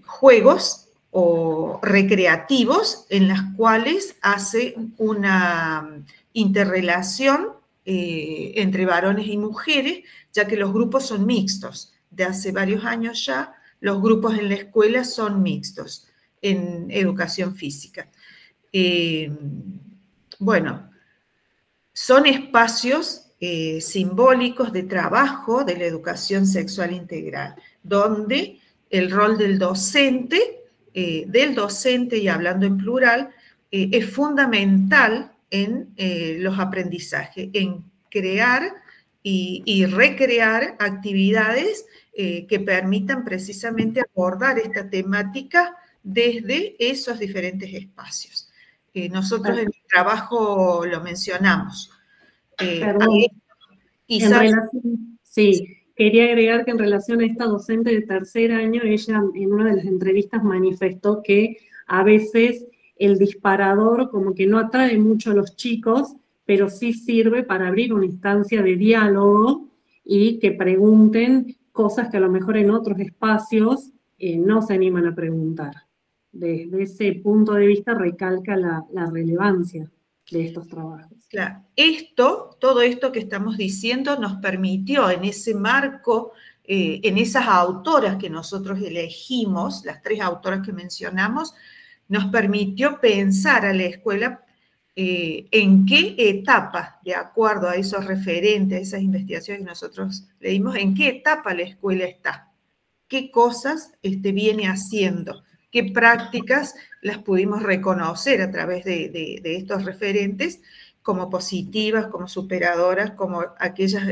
juegos o recreativos en las cuales hace una interrelación entre varones y mujeres, ya que los grupos son mixtos. De hace varios años ya, los grupos en la escuela son mixtos en educación física. Bueno, son espacios simbólicos de trabajo de la educación sexual integral, donde el rol del docente y hablando en plural, es fundamental en los aprendizajes, en crear y recrear actividades que permitan precisamente abordar esta temática desde esos diferentes espacios. Nosotros en el trabajo lo mencionamos. Perdón. Sí, quería agregar que en relación a esta docente de tercer año, ella en una de las entrevistas manifestó que a veces el disparador como que no atrae mucho a los chicos, pero sí sirve para abrir una instancia de diálogo y que pregunten cosas que a lo mejor en otros espacios no se animan a preguntar. Desde ese punto de vista recalca la relevancia de estos trabajos. Claro, todo esto que estamos diciendo nos permitió en ese marco, en esas autoras que nosotros elegimos, las 3 autoras que mencionamos, nos permitió pensar a la escuela en qué etapa, de acuerdo a esos referentes, a esas investigaciones que nosotros leímos, en qué etapa la escuela está, qué cosas viene haciendo, qué prácticas las pudimos reconocer a través de estos referentes como positivas, como superadoras, como aquellas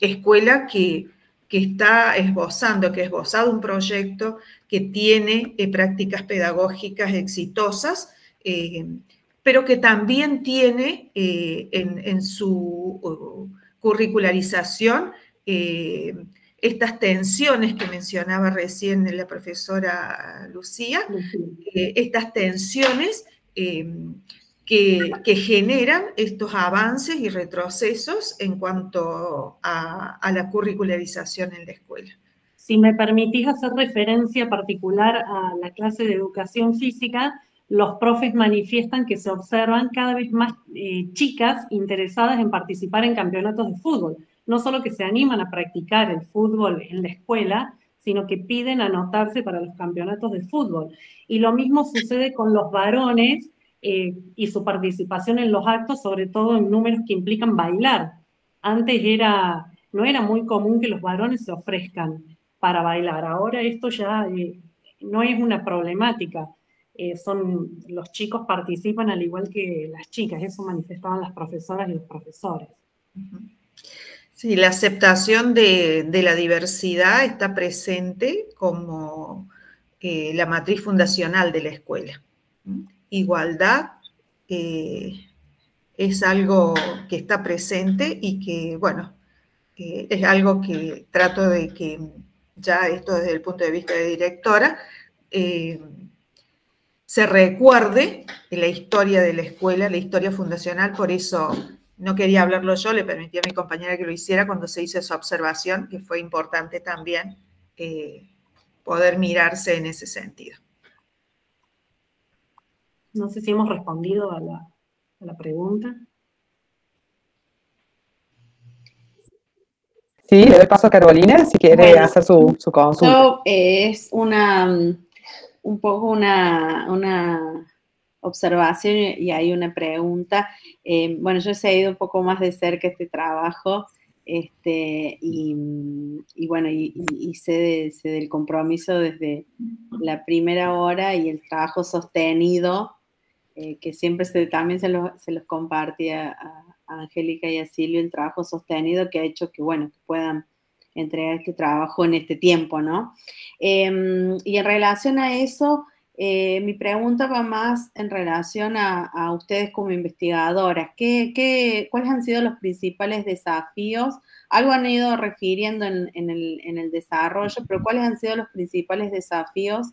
escuelas que está esbozando, que ha esbozado un proyecto, que tiene prácticas pedagógicas exitosas, pero que también tiene en su curricularización estas tensiones que mencionaba recién la profesora Lucía, estas tensiones que generan estos avances y retrocesos en cuanto a la curricularización en la escuela. Si me permitís hacer referencia particular a la clase de educación física, los profes manifiestan que se observan cada vez más chicas interesadas en participar en campeonatos de fútbol. No solo que se animan a practicar el fútbol en la escuela, sino que piden anotarse para los campeonatos de fútbol. Y lo mismo sucede con los varones y su participación en los actos, sobre todo en números que implican bailar. Antes no era muy común que los varones se ofrezcan para bailar. Ahora esto ya no es una problemática. Los chicos participan al igual que las chicas, eso manifestaban las profesoras y los profesores. Sí, la aceptación de la diversidad está presente como la matriz fundacional de la escuela. Igualdad es algo que está presente y que, bueno, es algo que trato de que ya esto desde el punto de vista de directora, se recuerde en la historia de la escuela, la historia fundacional, por eso no quería hablarlo yo, le permití a mi compañera que lo hiciera cuando se hizo esa observación, que fue importante también poder mirarse en ese sentido. No sé si hemos respondido a la pregunta. Sí, le doy paso a Carolina si quiere Bueno, hacer su consulta. Yo, es un poco una observación y hay una pregunta. Bueno, yo he seguido un poco más de cerca este trabajo, y bueno, y sé del compromiso desde la primera hora y el trabajo sostenido, que siempre también se los compartí a Angélica y a Silvia, el trabajo sostenido que ha hecho que, bueno, que puedan entregar este trabajo en este tiempo, ¿no? Y en relación a eso, mi pregunta va más en relación a ustedes como investigadoras. ¿Cuáles han sido los principales desafíos? Algo han ido refiriendo en el desarrollo, pero ¿cuáles han sido los principales desafíos,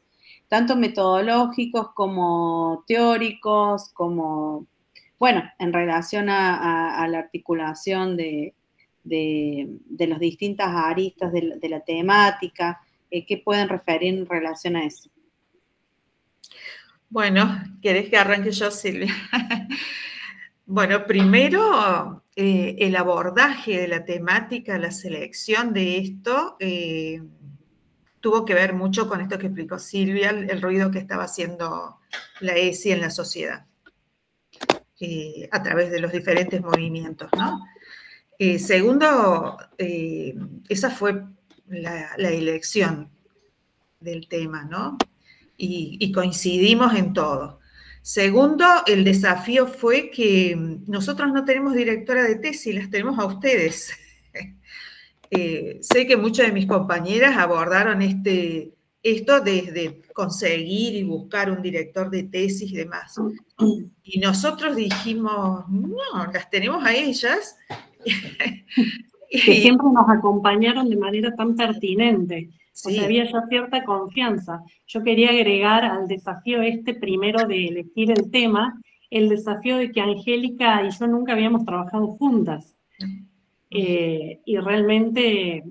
tanto metodológicos como teóricos, como, bueno, en relación a la articulación de las distintas aristas de la temática? ¿Qué pueden referir en relación a eso? Bueno, ¿querés que arranque yo, Silvia? Bueno, primero, el abordaje de la temática, la selección de esto, tuvo que ver mucho con esto que explicó Silvia, el ruido que estaba haciendo la ESI en la sociedad, a través de los diferentes movimientos, ¿no? Segundo, esa fue la elección del tema, ¿no? Y coincidimos en todo. Segundo, el desafío fue que nosotros no tenemos directora de tesis, las tenemos a ustedes. Sé que muchas de mis compañeras abordaron esto desde conseguir y buscar un director de tesis y demás. Y nosotros dijimos, no, las tenemos a ellas. Que siempre nos acompañaron de manera tan pertinente. Sí. O sea, había ya cierta confianza. Yo quería agregar al desafío primero de elegir el tema, el desafío de que Angélica y yo nunca habíamos trabajado juntas. Y realmente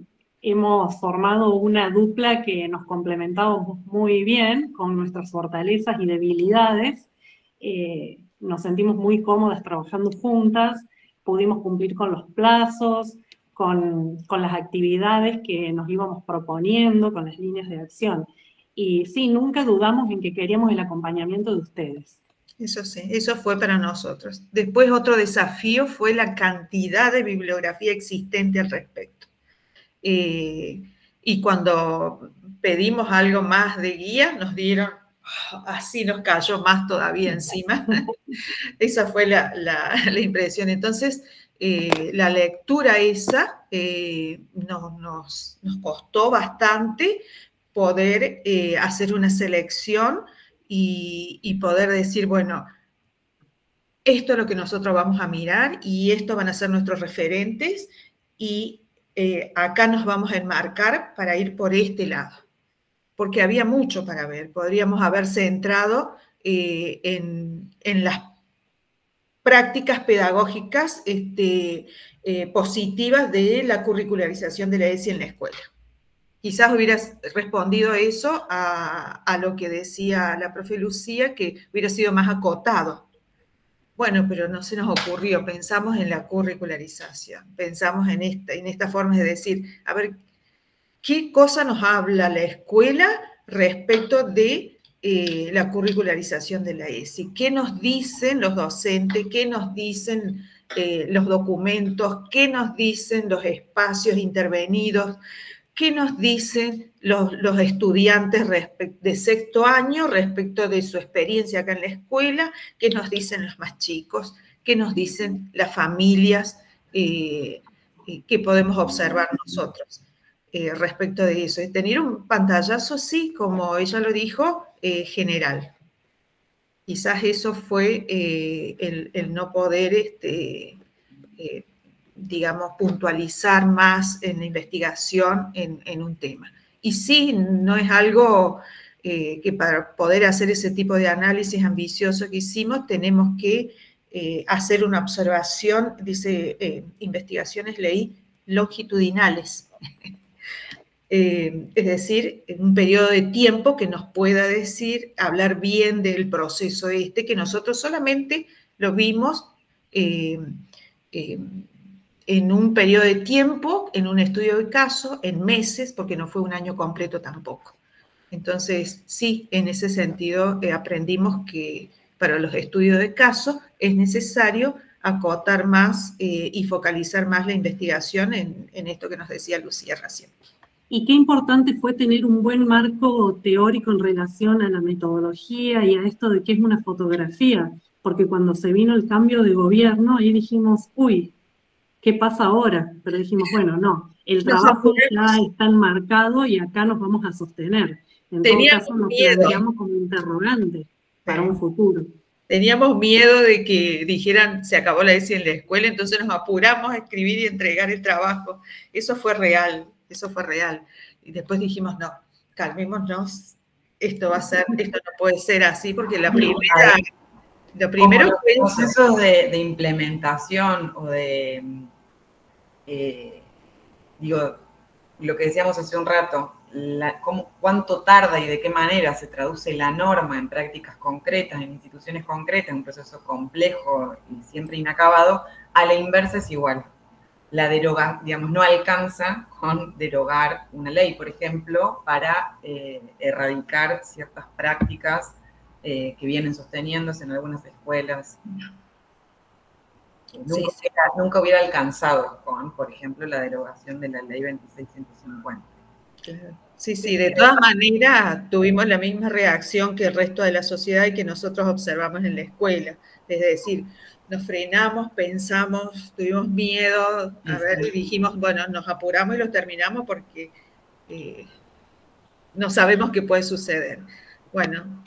hemos formado una dupla que nos complementábamos muy bien con nuestras fortalezas y debilidades. Nos sentimos muy cómodas trabajando juntas, pudimos cumplir con los plazos, con las actividades que nos íbamos proponiendo, con las líneas de acción. Y sí, nunca dudamos en que queríamos el acompañamiento de ustedes. Eso sí, eso fue para nosotros. Después otro desafío fue la cantidad de bibliografía existente al respecto. Y cuando pedimos algo más de guía, nos dieron, así nos cayó más todavía encima. Esa fue la impresión. Entonces, la lectura esa nos costó bastante poder hacer una selección y poder decir, bueno, esto es lo que nosotros vamos a mirar y estos van a ser nuestros referentes y acá nos vamos a enmarcar para ir por este lado, porque había mucho para ver. Podríamos haber centrado en las prácticas pedagógicas positivas de la curricularización de la ESI en la escuela. Quizás hubieras respondido eso a lo que decía la profe Lucía, que hubiera sido más acotado. Bueno, pero no se nos ocurrió, pensamos en la curricularización, pensamos en esta forma de decir, a ver, ¿qué cosa nos habla la escuela respecto de la curricularización de la ESI? ¿Qué nos dicen los docentes? ¿Qué nos dicen los documentos? ¿Qué nos dicen los espacios intervenidos? ¿Qué nos dicen los estudiantes de sexto año respecto de su experiencia acá en la escuela? ¿Qué nos dicen los más chicos? ¿Qué nos dicen las familias que podemos observar nosotros respecto de eso? Y tener un pantallazo, sí, como ella lo dijo, general. Quizás eso fue el no poder digamos, puntualizar más en la investigación en un tema. Y sí, no es algo que para poder hacer ese tipo de análisis ambicioso que hicimos, tenemos que hacer una observación, dice, investigaciones leí, longitudinales. Es decir, en un periodo de tiempo que nos pueda decir, hablar bien del proceso que nosotros solamente lo vimos en un periodo de tiempo, en un estudio de caso, en meses, porque no fue un año completo tampoco. Entonces, sí, en ese sentido aprendimos que para los estudios de caso es necesario acotar más y focalizar más la investigación en esto que nos decía Lucía recién. Y qué importante fue tener un buen marco teórico en relación a la metodología y a esto de qué es una fotografía, porque cuando se vino el cambio de gobierno, ahí dijimos, uy, ¿qué pasa ahora? Pero dijimos, bueno, no, el trabajo ya está enmarcado y acá nos vamos a sostener. En todo caso, nos planteamos como interrogante para un futuro. Teníamos miedo de que dijeran, se acabó la ESI en la escuela, entonces nos apuramos a escribir y entregar el trabajo. Eso fue real, eso fue real. Y después dijimos, no, calmémonos, esto no puede ser así, porque lo primero los procesos de implementación o de, digo, lo que decíamos hace un rato, cuánto tarda y de qué manera se traduce la norma en prácticas concretas, en instituciones concretas, un proceso complejo y siempre inacabado, a la inversa es igual. La digamos, no alcanza con derogar una ley, por ejemplo, para erradicar ciertas prácticas que vienen sosteniéndose en algunas escuelas. Nunca hubiera alcanzado con, por ejemplo, la derogación de la ley 2650. Sí, sí, de todas maneras tuvimos la misma reacción que el resto de la sociedad y que nosotros observamos en la escuela. Es decir, nos frenamos, pensamos, tuvimos miedo, y dijimos, bueno, nos apuramos y lo terminamos porque no sabemos qué puede suceder. Bueno,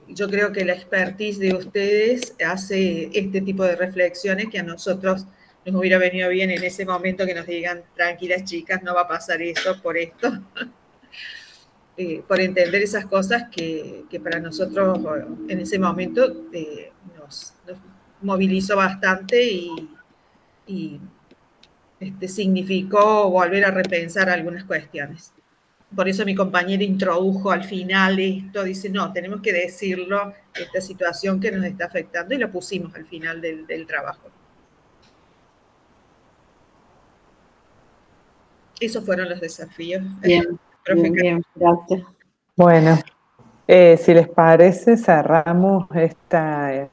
yo creo que la expertise de ustedes hace este tipo de reflexiones que a nosotros nos hubiera venido bien en ese momento que nos digan, tranquilas chicas, no va a pasar eso por esto. Por entender esas cosas que para nosotros en ese momento nos movilizó bastante y significó volver a repensar algunas cuestiones. Por eso mi compañera introdujo al final esto, dice, no, tenemos que decirlo, esta situación que nos está afectando, y lo pusimos al final del trabajo. Esos fueron los desafíos. Bien, bien, gracias. Bueno, si les parece, cerramos esta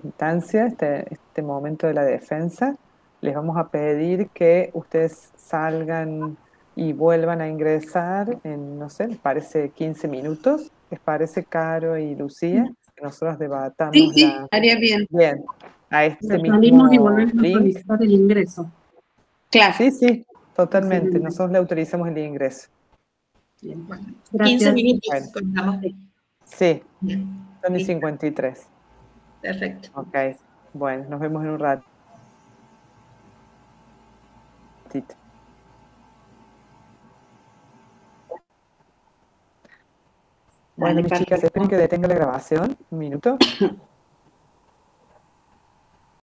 instancia, este momento de la defensa. Les vamos a pedir que ustedes salgan y vuelvan a ingresar en, no sé, les parece 15 minutos. ¿Les parece, Caro y Lucía? Que nosotros debatamos. Sí, estaría bien. Bien, a este mismo salimos y volvemos a link. solicitar el ingreso. Claro. Sí, totalmente. Excelente. Nosotros le autorizamos el ingreso. Bien. Bueno, Gracias. 15 minutos. Bueno. Sí, Bien. son y 53. Perfecto. Ok, bueno, nos vemos en un ratito. Bueno, mis chicas, esperen que detenga la grabación. Un minuto.